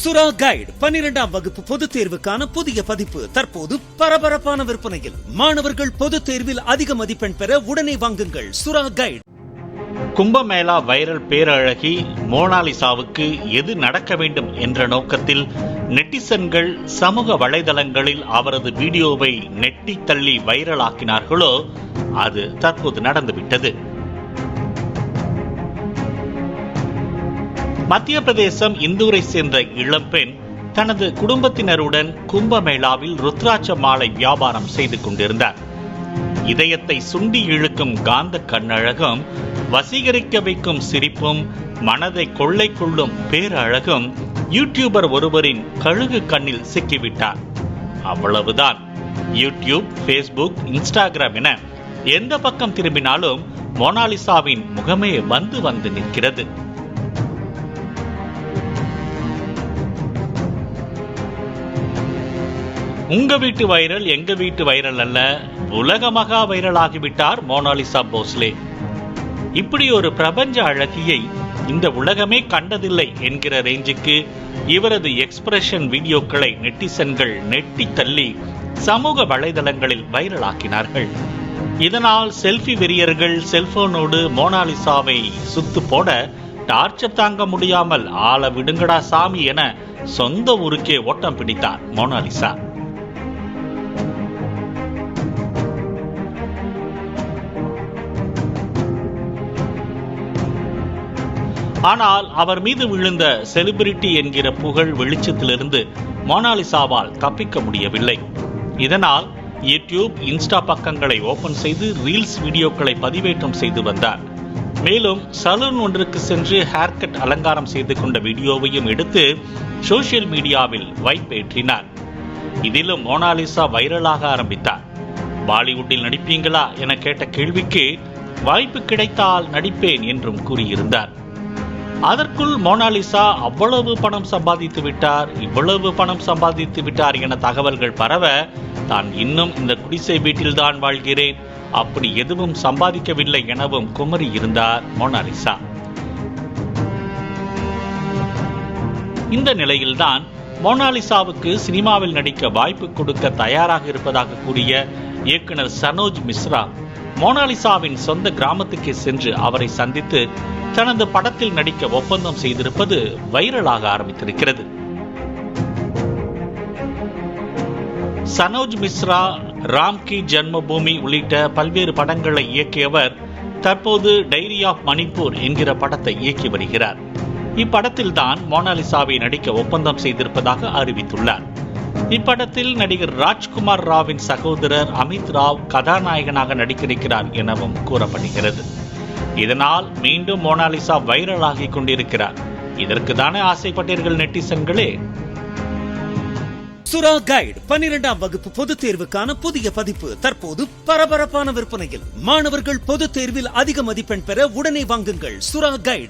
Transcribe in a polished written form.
சுரா கைடு 12ஆம் வகுப்பு பொதுத் தேர்வுக்கான புதிய பதிப்பு தற்போது பரபரப்பான விற்பனையில். மாணவர்கள் பொதுத் தேர்வில் அதிக மதிப்பெண் பெற உடனே வாங்குங்கள் சுரா கைடு. கும்பமேளா வைரல் பேரழகி மோனாலிசாவுக்கு எது நடக்க வேண்டும் என்ற நோக்கத்தில் நெட்டிசன்கள் சமூக வலைதளங்களில் அவரது வீடியோவை நெட்டி தள்ளி வைரலாக்கினார்களோ அது தற்போது நடந்துவிட்டது. மத்திய பிரதேசம் இந்தூரை சேர்ந்த இளம்பெண் தனது குடும்பத்தினருடன் கும்பமேளாவில் ருத்ராட்ச மாலை வியாபாரம் செய்து கொண்டிருந்தார். இதயத்தை சுண்டி இழுக்கும் காந்த கண்ணழகும், வசீகரிக்க வைக்கும் சிரிப்பும், மனதை கொள்ளை கொள்ளும் பேரழகும் யூடியூபர் ஒருவரின் கழுகு கண்ணில் சிக்கிவிட்டார். அவ்வளவுதான். யூடியூப், பேஸ்புக், இன்ஸ்டாகிராம் என எந்த பக்கம் திரும்பினாலும் மோனாலிசாவின் முகமே வந்து நிற்கிறது. உங்க வீட்டு வைரல் எங்க வீட்டு வைரல் அல்ல, உலக மகா வைரல் ஆகிவிட்டார் மோனாலிசா போஸ்லே. இப்படி ஒரு பிரபஞ்ச அழகியை இந்த உலகமே கண்டதில்லை என்கிற ரேஞ்சுக்கு இவரது எக்ஸ்பிரஷன் வீடியோக்களை நெட்டிசன்கள் நெட்டி தள்ளி சமூக வலைதளங்களில் வைரலாக்கினார்கள். இதனால் செல்ஃபி வெறியர்கள் செல்போனோடு மோனாலிசாவை சுத்து போட டார்ச்சர் தாங்க முடியாமல் ஆள விடுங்கடா சாமி என சொந்த ஊருக்கே ஓட்டம் பிடித்தார் மோனாலிசா. ஆனால் அவர் மீது விழுந்த செலிபிரிட்டி என்கிற புகழ் வெளிச்சத்திலிருந்து மோனாலிசாவால் தப்பிக்க முடியவில்லை. இதனால் யூடியூப், இன்ஸ்டா பக்கங்களை ஓபன் செய்து ரீல்ஸ் வீடியோக்களை பதிவேற்றம் செய்து வந்தார். மேலும் சலூன் ஒன்றுக்கு சென்று ஹேர் கட் அலங்காரம் செய்து கொண்ட வீடியோவையும் எடுத்து சோசியல் மீடியாவில் வைப்பேற்றினார். இதிலும் மோனாலிசா வைரலாக ஆரம்பித்தார். பாலிவுட்டில் நடிப்பீங்களா என கேட்ட கேள்விக்கு வாய்ப்பு கிடைத்தால் நடிப்பேன் என்றும் கூறியிருந்தார். அதற்குள் மோனாலிசா அவ்வளவு பணம் சம்பாதித்து விட்டார், இவ்வளவு பணம் சம்பாதித்து விட்டார் என தகவல்கள் பரவ, தான் இன்னும் இந்த குடிசை வீட்டில்தான் வாழ்கிறேன், அப்படி எதுவும் சம்பாதிக்கவில்லை எனவும் குமரி இருந்தார் மோனாலிசா. இந்த நிலையில்தான் மோனாலிசாவுக்கு சினிமாவில் நடிக்க வாய்ப்பு கொடுக்க தயாராக இருப்பதாக கூறிய இயக்குனர் சனோஜ் மிஸ்ரா மோனாலிசாவின் சொந்த கிராமத்துக்கு சென்று அவரை சந்தித்து தனது படத்தில் நடிக்க ஒப்பந்தம் செய்திருப்பது வைரலாக ஆரம்பித்திருக்கிறது. சனோஜ் மிஸ்ரா ராம் கி ஜன்மபூமி உள்ளிட்ட பல்வேறு படங்களை இயக்கியவர் தற்போது டைரி ஆஃப் மணிப்பூர் என்கிற படத்தை இயக்கி வருகிறார். இப்படத்தில் தான் மோனாலிசாவை நடிக்க ஒப்பந்தம் செய்திருப்பதாக அறிவித்துள்ளார். இப்படத்தில் நடிகர் ராஜ்குமார் ராவின் சகோதரர் அமித் ராவ் கதாநாயகனாக நடிக்கிறார் எனவும் கூறப்படுகிறது. இதனால் மீண்டும் மோனாலிசா வைரலாகி கொண்டிருக்கிறார். இதற்கு தானே ஆசைப்பட்டீர்கள் நெட்டிசன்களே. சுரா கைடு 12ஆம் வகுப்பு பொதுத் தேர்வுக்கான புதிய பதிப்பு தற்போது பரபரப்பான விற்பனையில். மாணவர்கள் பொதுத் தேர்வில் அதிக மதிப்பெண் பெற உடனே வாங்குங்கள் சுரா கைடு.